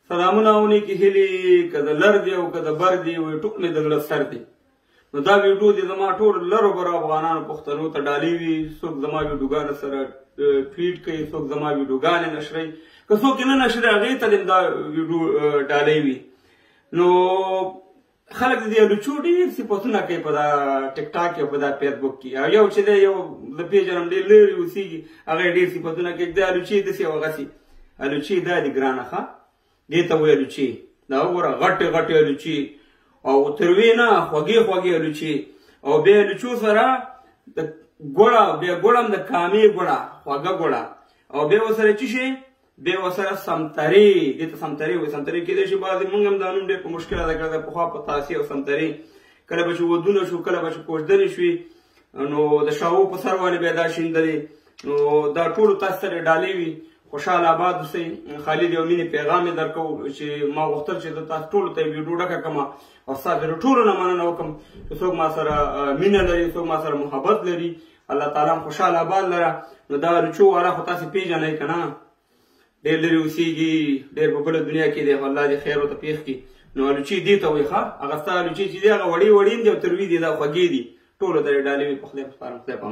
سلامونه ونیکي هیلې که د لر دی او که د بر دی وایي ټول مې د زړه سر دی. نو دا ویډیو دې زما ټول لرو برو افغانانو پښتنو ته ډالۍ وي. څوک زما ویډیوګانو سره ټویټ کوي، څوک زما ویډیوګانې نشروي، که څوک یې نه نشروي هغې ته دې دا ویډیو ډالۍ وي. نو خلک د دې الوچو ډېر صفتونه کوي په دا ټیک ټاک او په دا فیسبوک کې. یو چې دی یو زه پېژنم ډېر لرې اوسېږي، هغه یې ډېر صفتونه کوي دا الوچې داسې او هغسې. الوچې دا دي ګرانه ښه، دې ته وایي الوچې. دا وګوره غټې غټې الوچې او تروې نه خوږې خوږې الوچې. او بیا الوچو سره د ګوړه، بیا ګوړه هم د کامې ګوړه، خوږه ګوړه. او بیا ورسره څه شي؟ بیا ورسره سمتري، دې ته سمتري وایي. سمتري کېدای شي بعضې مونږ هم دا نوم ډېر په مشکل ادا کړی دی پخوا په تاسې او سمتري. کله به چې ودونه شو، کله به چې کوژدنې شوې، نو د شاهو په سر باندې بیا دا شیندلې. نو دا ټولو تاسو سره ډالۍ وي. خوشحال آباد اوسئ. خالد یو مینې پیغام یې درکوو چې ما غوښتل چې زه تاسو ټولو ته یې ویډیو ډکه کړم او ستاسو د ټولو نه مننه وکړم چې څوک ما سره مینه لري، څوک ما سره محبت لري. الله تعالی هم خوشحال آباد لره. نو دا الوچو والا خو تاسې پېژنئ که نه، ډېر لرې اوسېږي، ډېر په بله دنیا کې دی، الله دې خیر ورته پېښ کړي. نو الوچې دې ته وایي ښه. هغه ستا الوچې چې دي هغه وړې وړې دي او تروې دي، دا خوږې دي. ټولو ته یې ډالۍ وي. په خدای سپارم. خدای په امان.